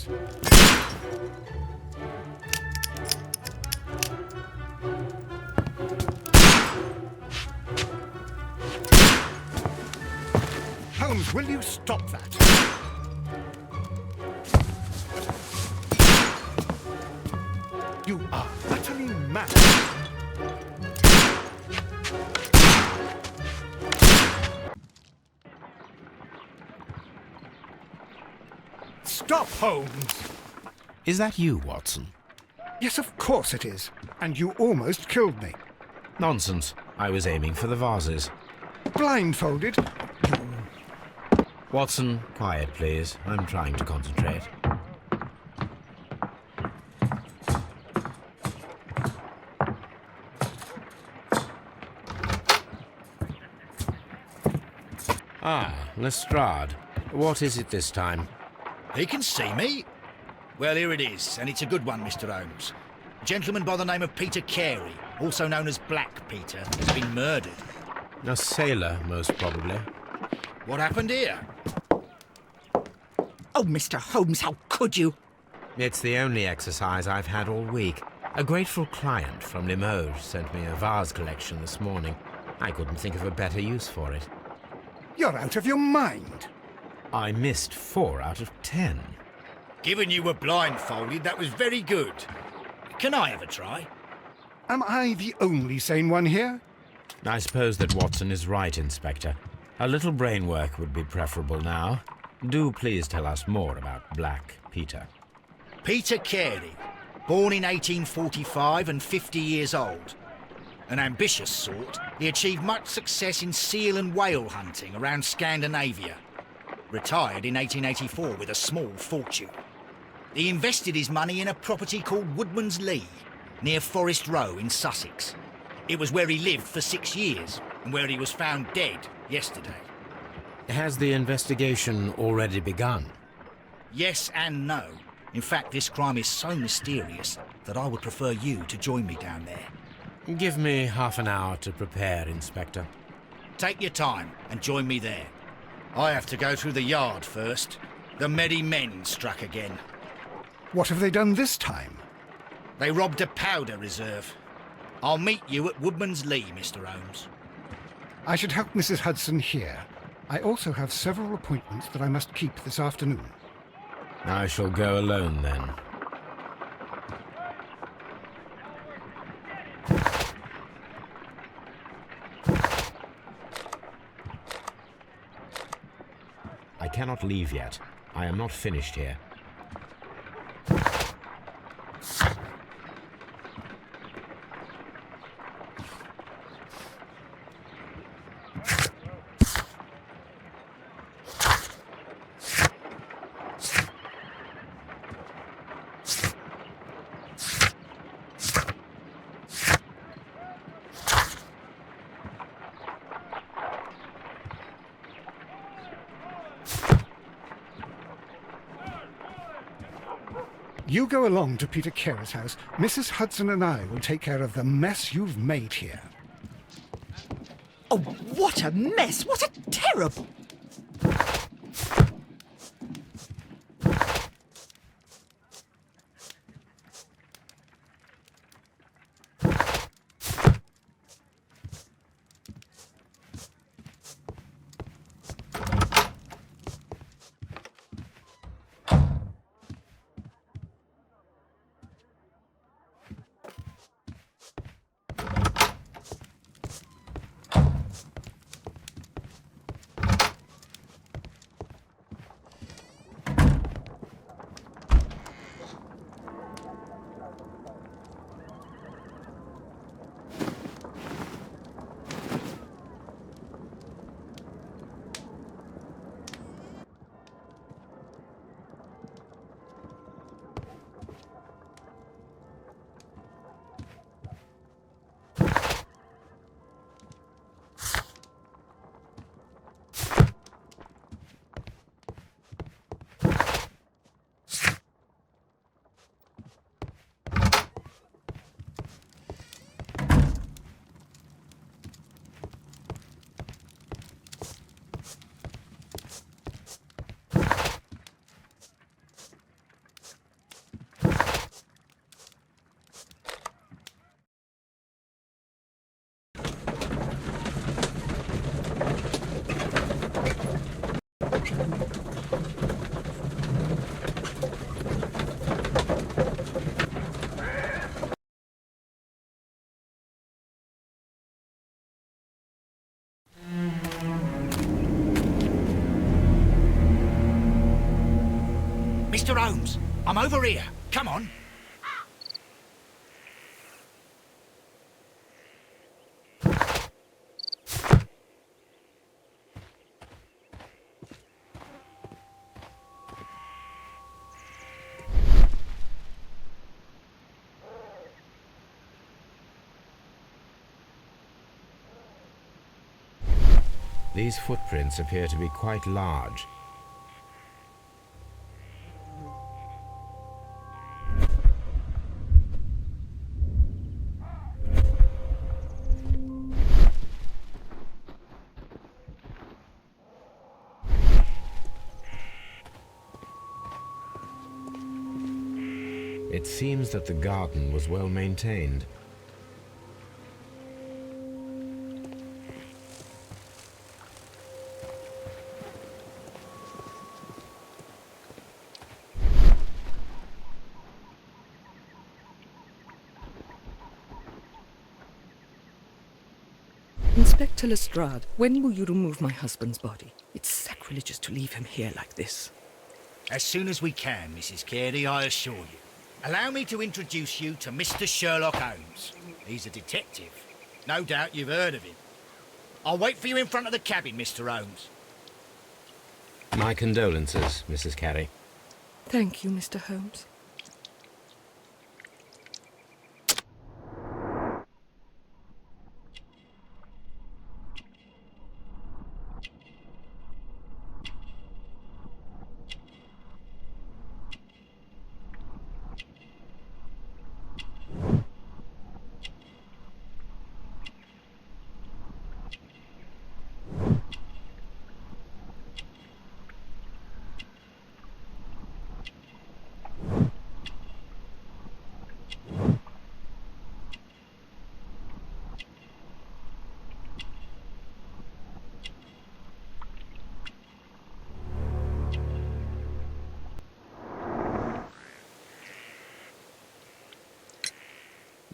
this. Holmes, will you stop that? You are utterly mad. Stop, Holmes! Is that you, Watson? Yes, of course it is. And you almost killed me. Nonsense. I was aiming for the vases. Blindfolded? Watson, quiet, please. I'm trying to concentrate. Ah, Lestrade. What is it this time? He can see me. Well, here it is, and it's a good one, Mr. Holmes. A gentleman by the name of Peter Carey, also known as Black Peter, has been murdered. A sailor, most probably. What happened here? Oh, Mr. Holmes, how could you? It's the only exercise I've had all week. A grateful client from Limoges sent me a vase collection this morning. I couldn't think of a better use for it. You're out of your mind. I missed 4 out of 10. Given you were blindfolded, that was very good. Can I have a try? Am I the only sane one here? I suppose that Watson is right, Inspector. A little brain work would be preferable now. Do please tell us more about Black Peter. Peter Carey, born in 1845 and 50 years old. An ambitious sort, he achieved much success in seal and whale hunting around Scandinavia. Retired in 1884 with a small fortune. He invested his money in a property called Woodman's Lee, near Forest Row in Sussex. It was where he lived for 6 years, and where he was found dead yesterday. Has the investigation already begun? Yes and no. In fact, this crime is so mysterious that I would prefer you to join me down there. Give me half an hour to prepare, Inspector. Take your time and join me there. I have to go through the yard first. The Merry Men struck again. What have they done this time? They robbed a powder reserve. I'll meet you at Woodman's Lee, Mr. Holmes. I should help Mrs. Hudson here. I also have several appointments that I must keep this afternoon. I shall go alone then. I cannot leave yet. I am not finished here. You go along to Peter Carey's house. Mrs. Hudson and I will take care of the mess you've made here. Oh, what a mess! What a terrible... Mr. Holmes, I'm over here. Come on. These footprints appear to be quite large. It seems that the garden was well maintained. Inspector Lestrade, when will you remove my husband's body? It's sacrilegious to leave him here like this. As soon as we can, Mrs. Carey, I assure you. Allow me to introduce you to Mr. Sherlock Holmes. He's a detective. No doubt you've heard of him. I'll wait for you in front of the cabin, Mr. Holmes. My condolences, Mrs. Carey. Thank you, Mr. Holmes.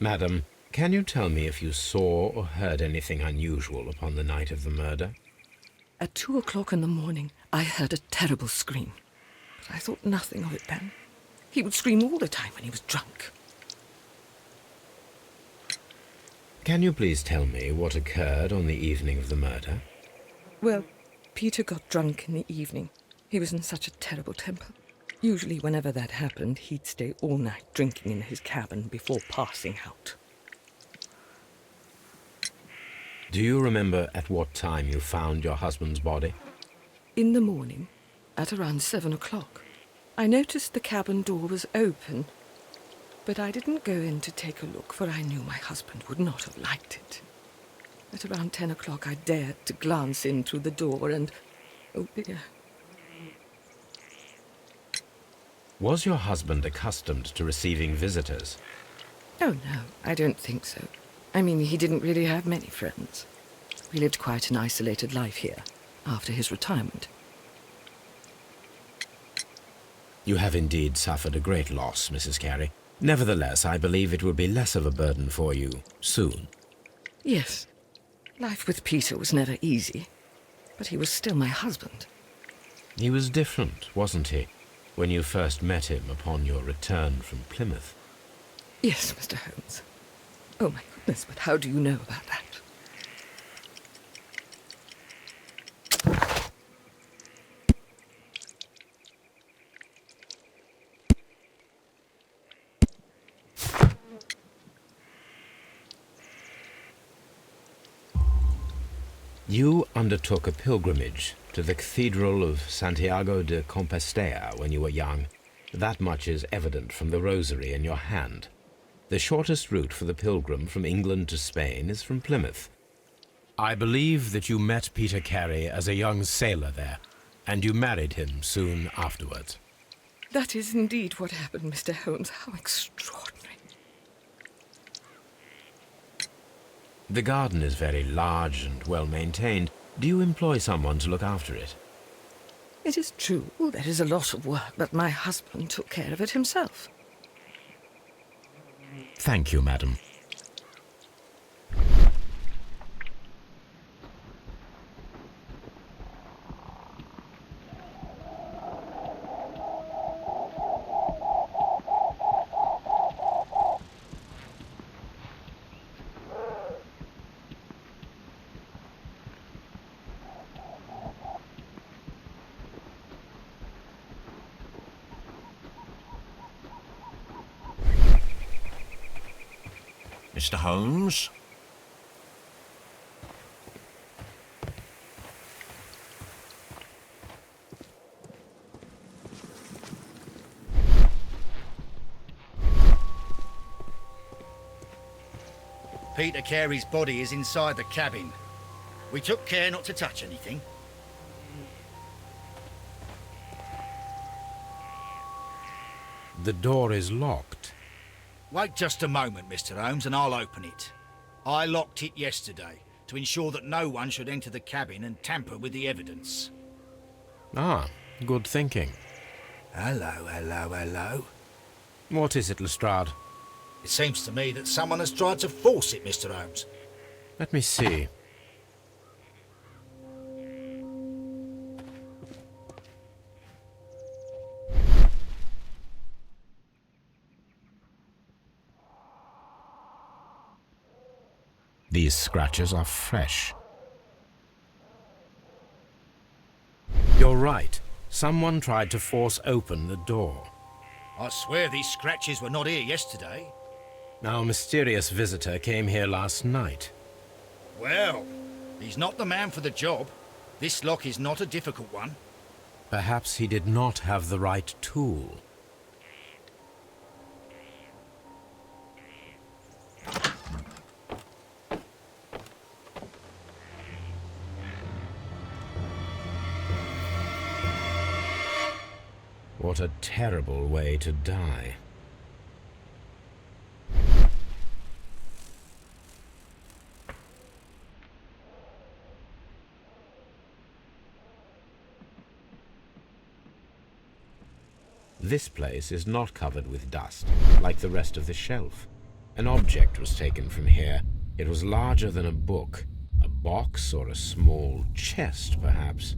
Madam, can you tell me if you saw or heard anything unusual upon the night of the murder? At 2 o'clock in the morning, I heard a terrible scream. But I thought nothing of it then. He would scream all the time when he was drunk. Can you please tell me what occurred on the evening of the murder? Well, Peter got drunk in the evening. He was in such a terrible temper. Usually whenever that happened, he'd stay all night drinking in his cabin before passing out. Do you remember at what time you found your husband's body? In the morning, at around 7 o'clock, I noticed the cabin door was open, but I didn't go in to take a look, for I knew my husband would not have liked it. At around 10 o'clock, I dared to glance in through the door and... oh dear. Was your husband accustomed to receiving visitors? Oh, no, I don't think so. I mean, he didn't really have many friends. We lived quite an isolated life here, after his retirement. You have indeed suffered a great loss, Mrs. Carey. Nevertheless, I believe it will be less of a burden for you soon. Yes, life with Peter was never easy, but he was still my husband. He was different, wasn't he, when you first met him upon your return from Plymouth? Yes, Mr. Holmes. Oh, my goodness, but how do you know about that? You undertook a pilgrimage to the Cathedral of Santiago de Compostela when you were young. That much is evident from the rosary in your hand. The shortest route for the pilgrim from England to Spain is from Plymouth. I believe that you met Peter Carey as a young sailor there, and you married him soon afterwards. That is indeed what happened, Mr. Holmes. How extraordinary. The garden is very large and well maintained. Do you employ someone to look after it? It is true, there is a lot of work, but my husband took care of it himself. Thank you, madam. Mr. Holmes? Peter Carey's body is inside the cabin. We took care not to touch anything. The door is locked. Wait just a moment, Mr. Holmes, and I'll open it. I locked it yesterday to ensure that no one should enter the cabin and tamper with the evidence. Ah, good thinking. Hello, hello, hello. What is it, Lestrade? It seems to me that someone has tried to force it, Mr. Holmes. Let me see. These scratches are fresh. You're right. Someone tried to force open the door. I swear these scratches were not here yesterday. Our mysterious visitor came here last night. Well, he's not the man for the job. This lock is not a difficult one. Perhaps he did not have the right tool. What a terrible way to die. This place is not covered with dust, like the rest of the shelf. An object was taken from here. It was larger than a book, a box or a small chest, perhaps.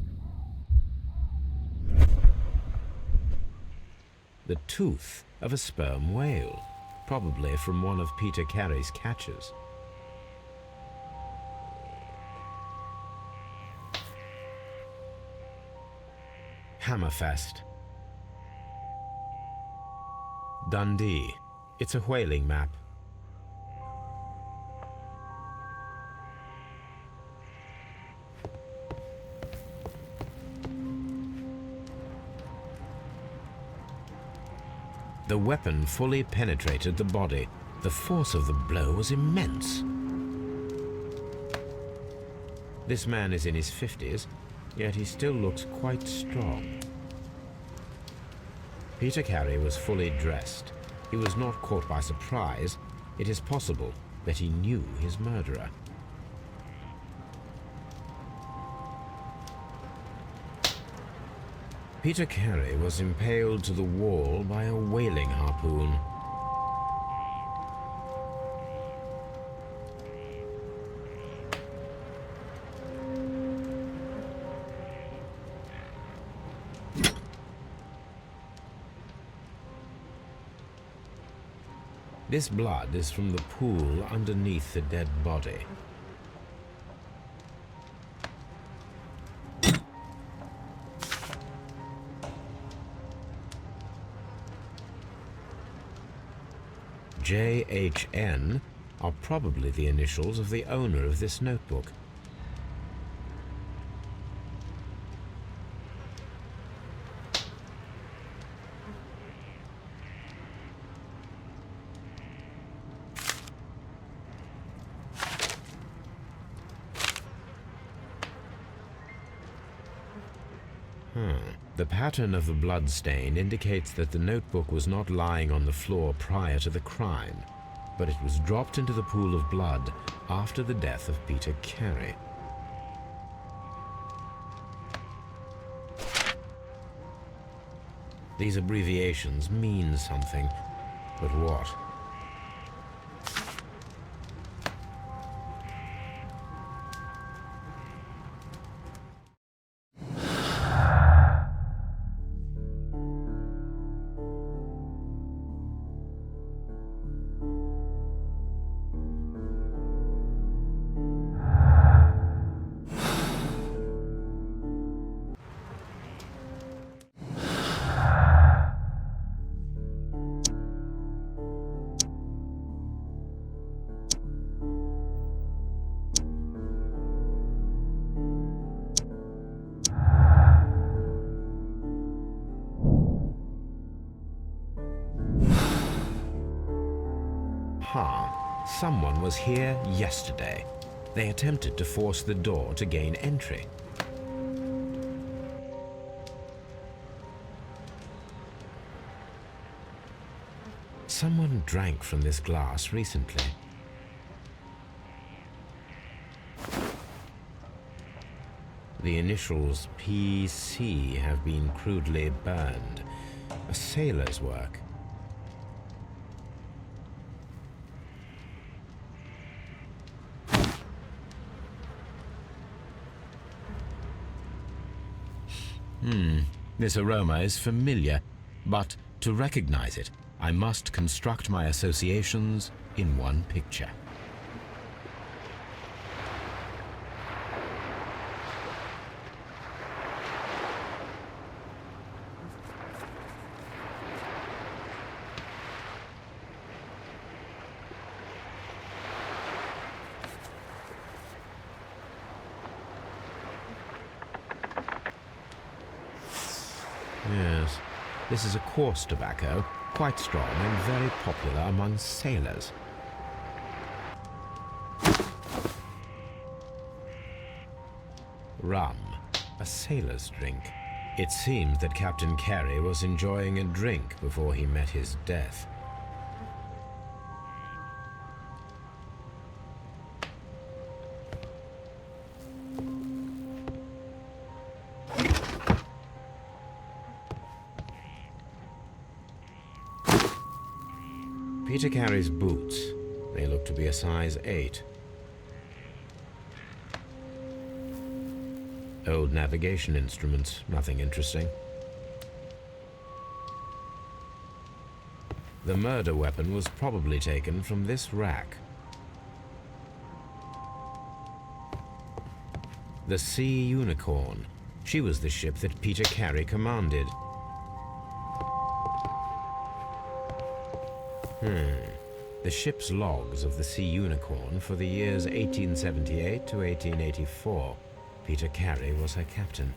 The tooth of a sperm whale, probably from one of Peter Carey's catches. Hammerfest. Dundee. It's a whaling map. The weapon fully penetrated the body. The force of the blow was immense. This man is in his 50s, yet he still looks quite strong. Peter Carey was fully dressed. He was not caught by surprise. It is possible that he knew his murderer. Peter Carey was impaled to the wall by a whaling harpoon. This blood is from the pool underneath the dead body. JHN are probably the initials of the owner of this notebook. The pattern of the blood stain indicates that the notebook was not lying on the floor prior to the crime, but it was dropped into the pool of blood after the death of Peter Carey. These abbreviations mean something, but what? Someone was here yesterday. They attempted to force the door to gain entry. Someone drank from this glass recently. The initials PC have been crudely burned. A sailor's work. This aroma is familiar, but to recognize it, I must construct my associations in one picture. Yes, this is a coarse tobacco, quite strong and very popular among sailors. Rum, a sailor's drink. It seemed that Captain Carey was enjoying a drink before he met his death. Peter Carey's boots. They look to be a size 8. Old navigation instruments, nothing interesting. The murder weapon was probably taken from this rack. The Sea Unicorn. She was the ship that Peter Carey commanded. The ship's logs of the Sea Unicorn for the years 1878 to 1884. Peter Carey was her captain.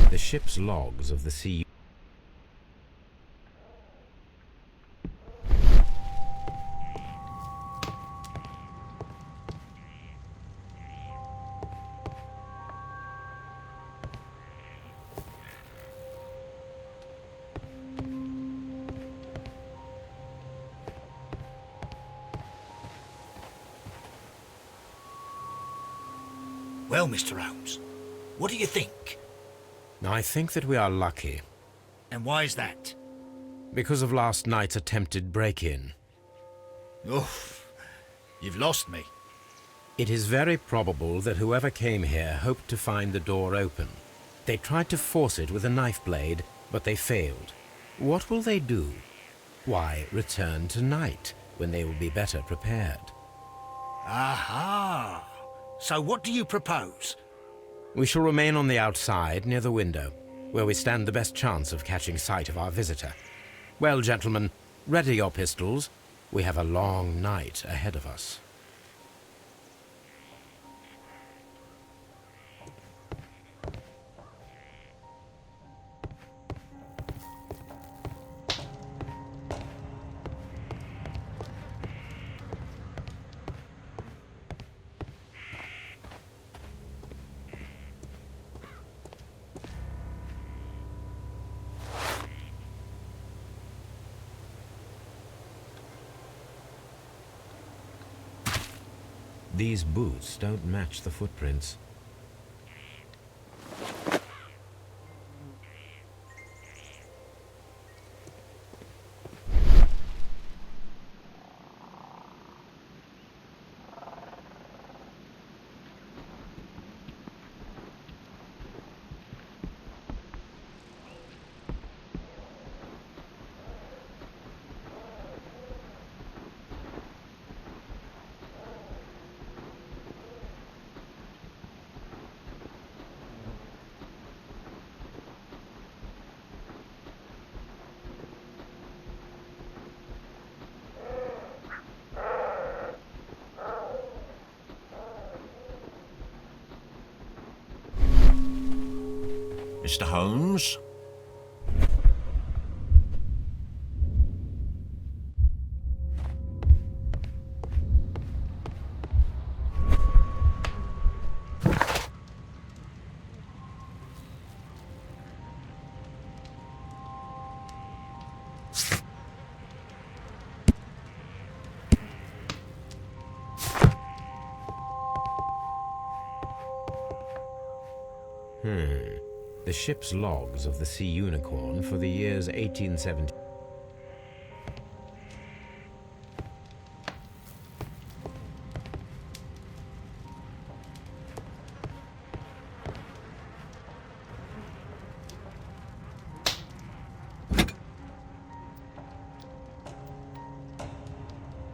The ship's logs of the Sea. Well, Mr. Holmes, what do you think? I think that we are lucky. And why is that? Because of last night's attempted break-in. Oof, you've lost me. It is very probable that whoever came here hoped to find the door open. They tried to force it with a knife blade, but they failed. What will they do? Why, return tonight. when they will be better prepared. Aha! So what do you propose? We shall remain on the outside, near the window, where we stand the best chance of catching sight of our visitor. Well, gentlemen, ready your pistols. We have a long night ahead of us. These boots don't match the footprints. Mr. Holmes? The ship's logs of the Sea Unicorn for the years 1870.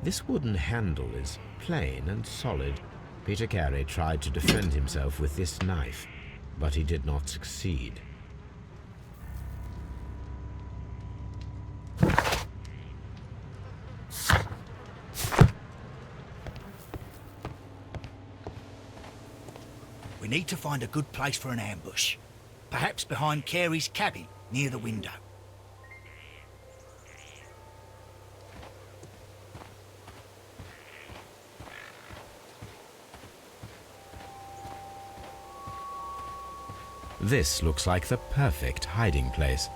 This wooden handle is plain and solid. Peter Carey tried to defend himself with this knife, but he did not succeed. We need to find a good place for an ambush. Perhaps behind Carey's cabin, near the window. This looks like the perfect hiding place.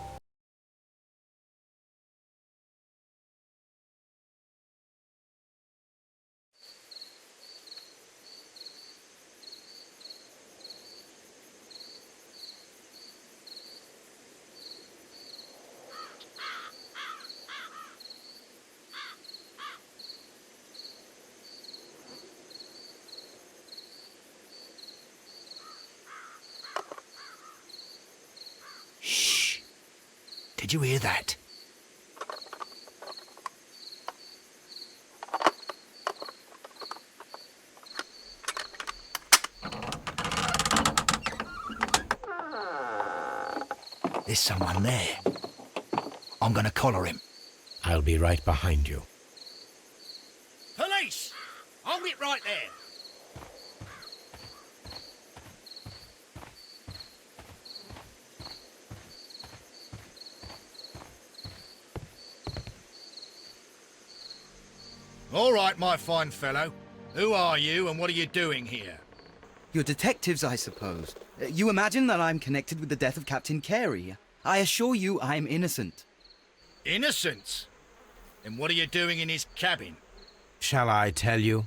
Did you hear that? There's someone there. I'm gonna collar him. I'll be right behind you. Police! Hold it right there. All right, my fine fellow. Who are you and what are you doing here? You're detectives, I suppose. You imagine that I'm connected with the death of Captain Carey. I assure you I'm innocent. Innocent? Then what are you doing in his cabin? Shall I tell you?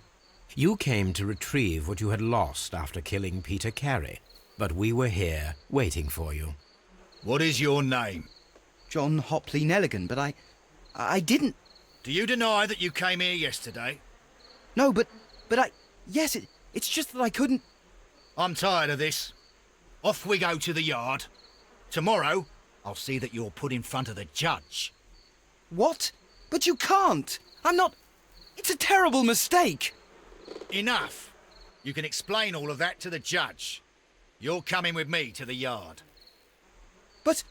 You came to retrieve what you had lost after killing Peter Carey, but we were here waiting for you. What is your name? John Hopley Nelligan, but I didn't... Do you deny that you came here yesterday? No, but yes, it's just that I couldn't... I'm tired of this. Off we go to the yard. Tomorrow, I'll see that you're put in front of the judge. What? But you can't! I'm not... It's a terrible mistake. Enough. You can explain all of that to the judge. You're coming with me to the yard. But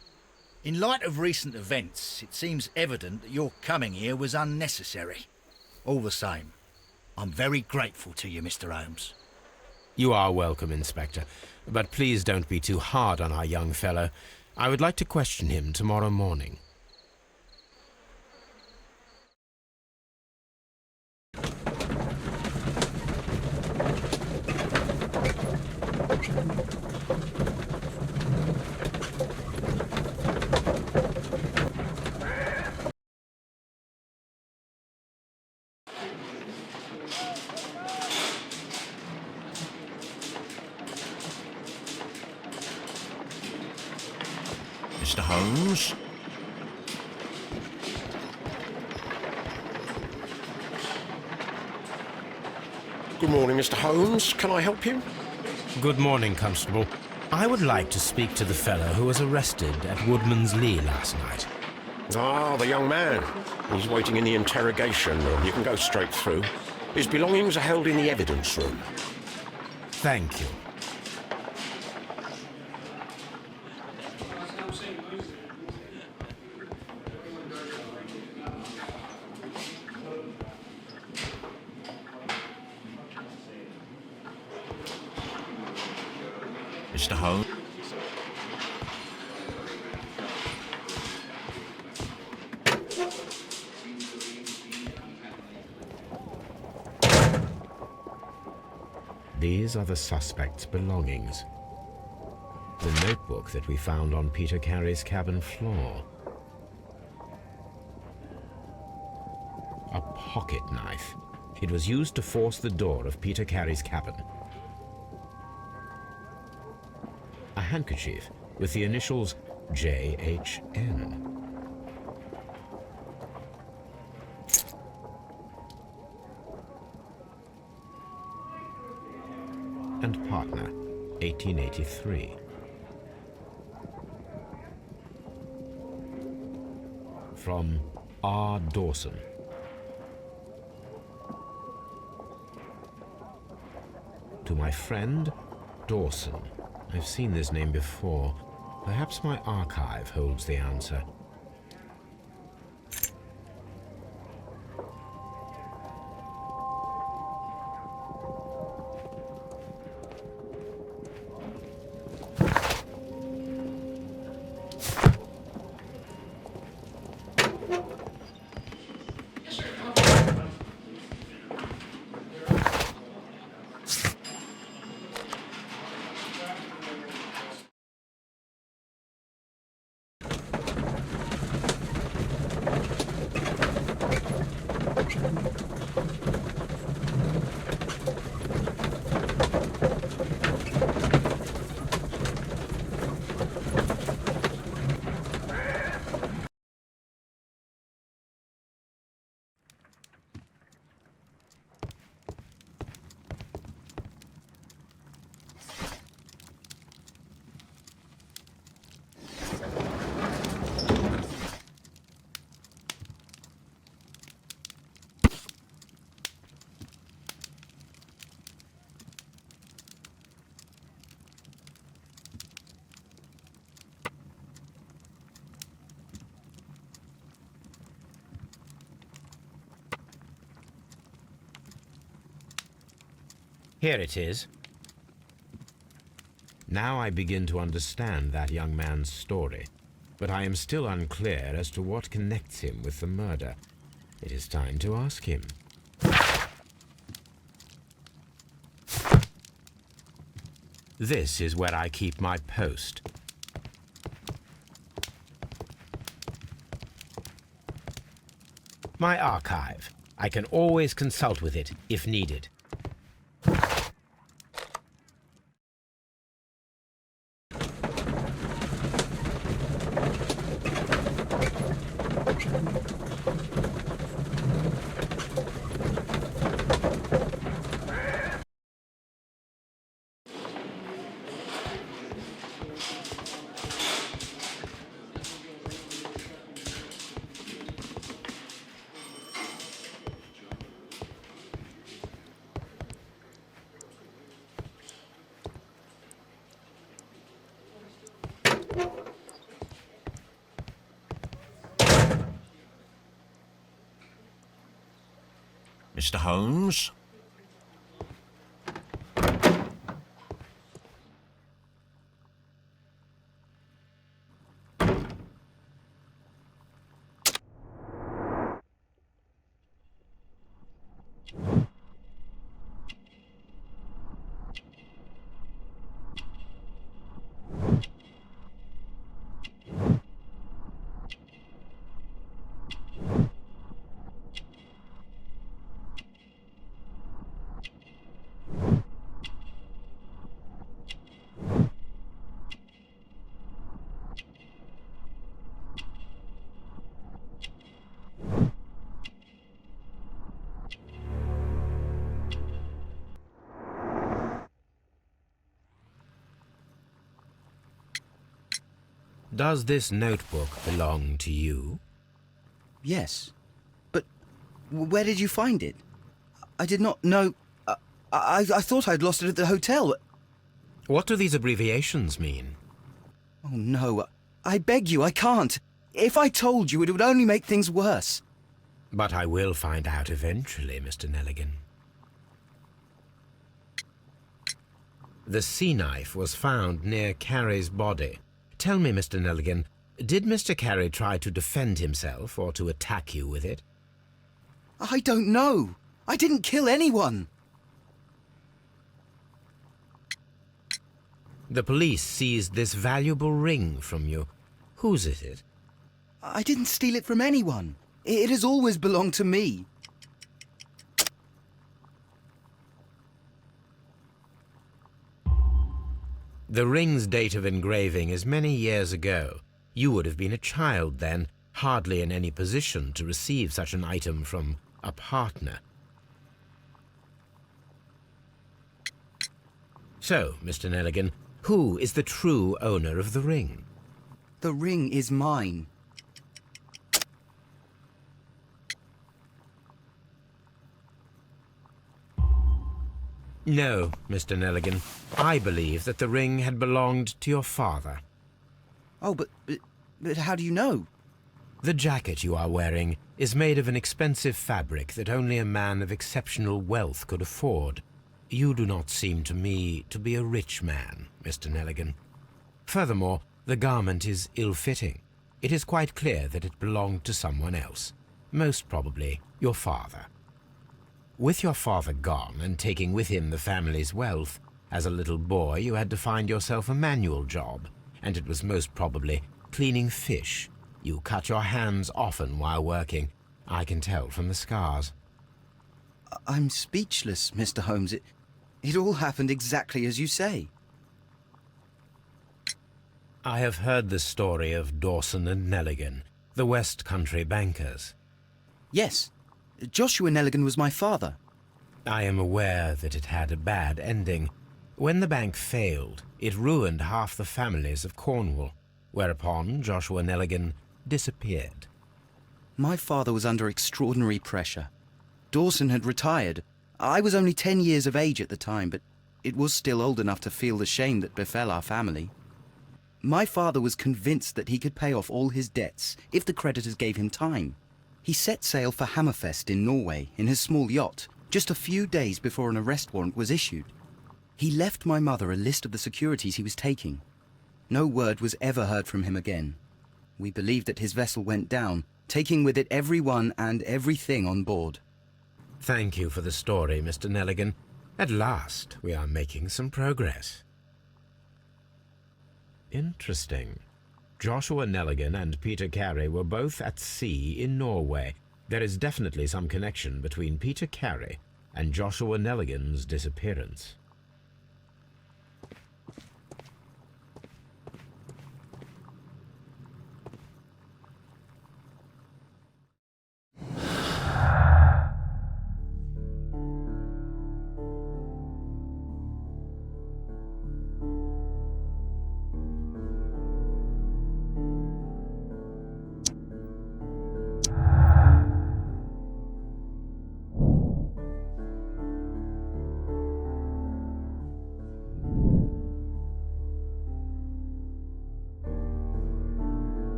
In light of recent events, it seems evident that your coming here was unnecessary. All the same, I'm very grateful to you, Mr. Holmes. You are welcome, Inspector. But please don't be too hard on our young fellow. I would like to question him tomorrow morning. Mr. Holmes? Good morning, Mr. Holmes. Can I help you? Good morning, Constable. I would like to speak to the fellow who was arrested at Woodman's Lee last night. Ah, the young man. He's waiting in the interrogation room. You can go straight through. His belongings are held in the evidence room. Thank you. Mr. Holmes? These are the suspect's belongings. The notebook that we found on Peter Carey's cabin floor. A pocket knife. It was used to force the door of Peter Carey's cabin. A handkerchief with the initials JHN. And partner, 1883. From R. Dawson. To my friend, Dawson. I've seen this name before. Perhaps my archive holds the answer. Here it is. Now I begin to understand that young man's story, but I am still unclear as to what connects him with the murder. It is time to ask him. This is where I keep my post. My archive. I can always consult with it if needed. Mr. Holmes? Does this notebook belong to you? Yes. But where did you find it? I did not know... I thought I'd lost it at the hotel. What do these abbreviations mean? Oh, no. I beg you, I can't. If I told you, it would only make things worse. But I will find out eventually, Mr. Nelligan. The sea knife was found near Carey's body. Tell me, Mr. Nelligan, did Mr. Carey try to defend himself or to attack you with it? I don't know. I didn't kill anyone. The police seized this valuable ring from you. Whose is it? I didn't steal it from anyone. It has always belonged to me. The ring's date of engraving is many years ago. You would have been a child then, hardly in any position to receive such an item from a partner. So, Mr. Nelligan, who is the true owner of the ring? The ring is mine. No, Mr. Nelligan. I believe that the ring had belonged to your father. Oh, but how do you know? The jacket you are wearing is made of an expensive fabric that only a man of exceptional wealth could afford. You do not seem to me to be a rich man, Mr. Nelligan. Furthermore, the garment is ill-fitting. It is quite clear that it belonged to someone else, most probably your father. With your father gone and taking with him the family's wealth, as a little boy you had to find yourself a manual job, and it was most probably cleaning fish. You cut your hands often while working. I can tell from the scars. I'm speechless, Mr. Holmes. It all happened exactly as you say. I have heard the story of Dawson and Nelligan, the West Country bankers. Yes. Joshua Nelligan was my father. I am aware that it had a bad ending. When the bank failed, it ruined half the families of Cornwall, whereupon Joshua Nelligan disappeared. My father was under extraordinary pressure. Dawson had retired. I was only 10 years of age at the time, but it was still old enough to feel the shame that befell our family. My father was convinced that he could pay off all his debts if the creditors gave him time. He set sail for Hammerfest in Norway in his small yacht, just a few days before an arrest warrant was issued. He left my mother a list of the securities he was taking. No word was ever heard from him again. We believe that his vessel went down, taking with it everyone and everything on board. Thank you for the story, Mr. Nelligan. At last, we are making some progress. Interesting. Joshua Nelligan and Peter Carey were both at sea in Norway. There is definitely some connection between Peter Carey and Joshua Nelligan's disappearance.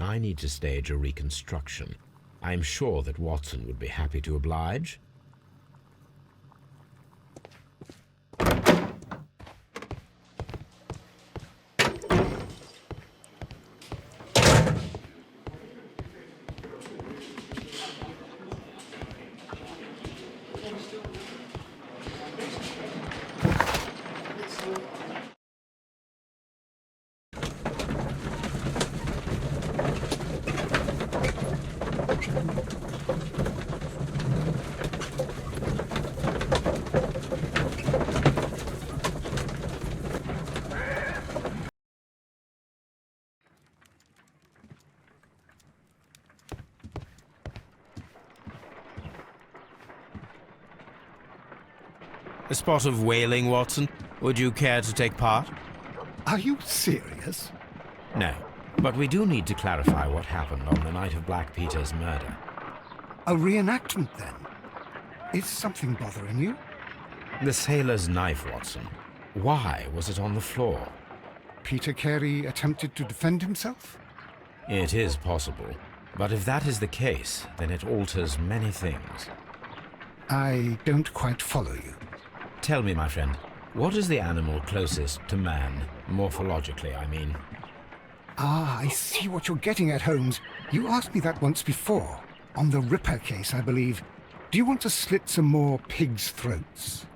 I need to stage a reconstruction. I'm sure that Watson would be happy to oblige. A spot of whaling, Watson? Would you care to take part? Are you serious? No, but we do need to clarify what happened on the night of Black Peter's murder. A reenactment, then? Is something bothering you? The sailor's knife, Watson. Why was it on the floor? Peter Carey attempted to defend himself? It is possible, but if that is the case, then it alters many things. I don't quite follow you. Tell me, my friend, what is the animal closest to man, morphologically, I mean? Ah, I see what you're getting at, Holmes. You asked me that once before. On the Ripper case, I believe. Do you want to slit some more pigs' throats?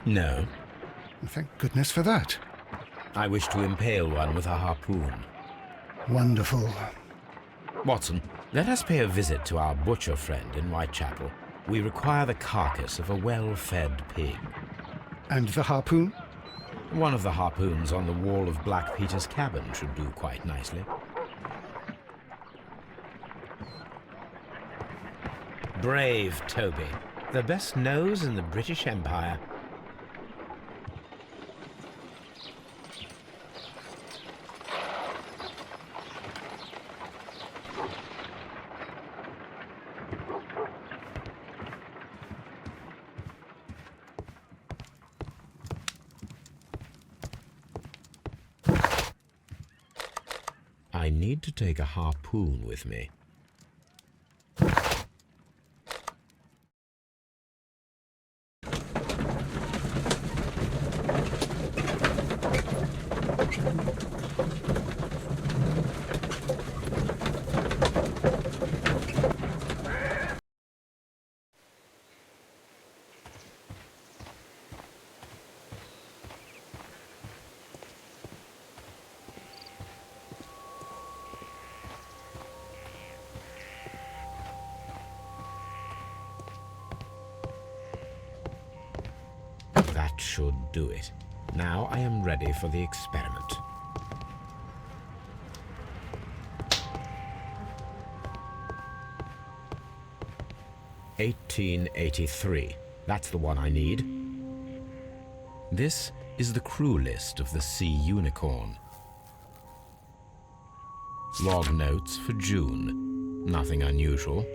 No. Thank goodness for that. I wish to impale one with a harpoon. Wonderful. Watson, let us pay a visit to our butcher friend in Whitechapel. We require the carcass of a well-fed pig. And the harpoon? One of the harpoons on the wall of Black Peter's cabin should do quite nicely. Brave Toby, the best nose in the British Empire. I need to take a harpoon with me. That should do it. Now I am ready for the experiment. "1883. That's the one I need. This is the crew list of the Sea Unicorn. Log notes for June. Nothing unusual.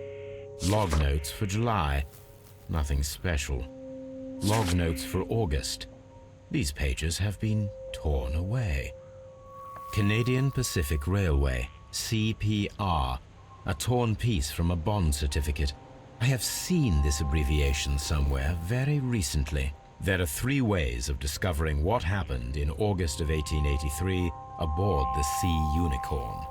Log notes for July. Nothing special. Log notes for August. These pages have been torn away. Canadian Pacific Railway, CPR, a torn piece from a bond certificate. I have seen this abbreviation somewhere very recently. There are 3 ways of discovering what happened in August of 1883 aboard the Sea Unicorn.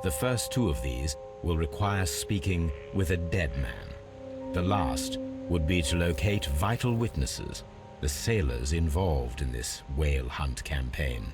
The first 2 of these will require speaking with a dead man. The last would be to locate vital witnesses, the sailors involved in this whale hunt campaign.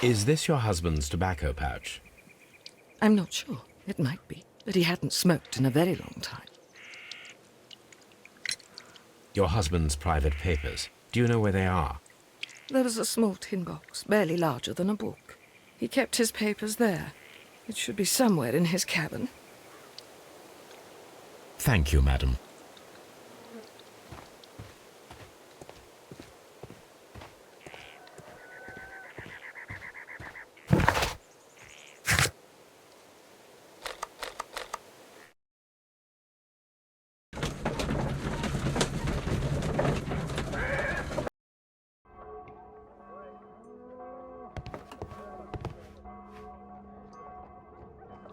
Is this your husband's tobacco pouch? I'm not sure. It might be, but he hadn't smoked in a very long time. Your husband's private papers. Do you know where they are? There was a small tin box, barely larger than a book. He kept his papers there. It should be somewhere in his cabin. Thank you, madam.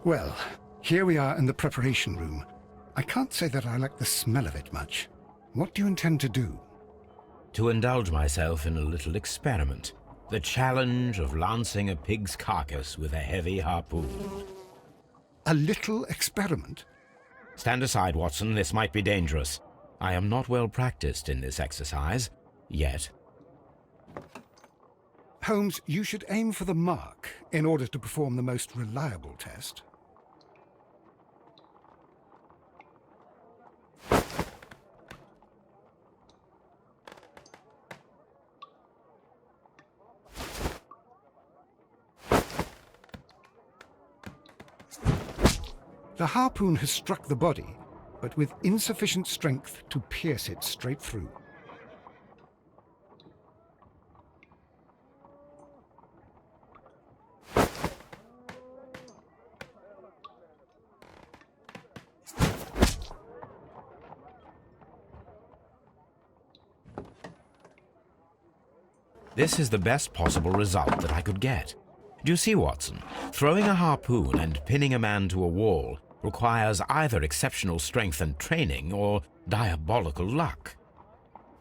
Well, here we are in the preparation room. I can't say that I like the smell of it much. What do you intend to do? To indulge myself in a little experiment. The challenge of lancing a pig's carcass with a heavy harpoon. A little experiment? Stand aside, Watson. This might be dangerous. I am not well practiced in this exercise. Yet. Holmes, you should aim for the mark in order to perform the most reliable test. The harpoon has struck the body, but with insufficient strength to pierce it straight through. This is the best possible result that I could get. Do you see, Watson? Throwing a harpoon and pinning a man to a wall requires either exceptional strength and training or diabolical luck.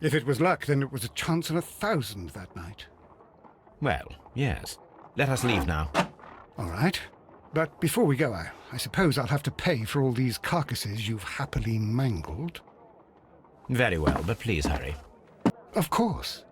If it was luck, then it was a chance in 1,000 that night. Well, yes. Let us leave now. All right. But before we go, I suppose I'll have to pay for all these carcasses you've happily mangled. Very well, but please hurry. Of course.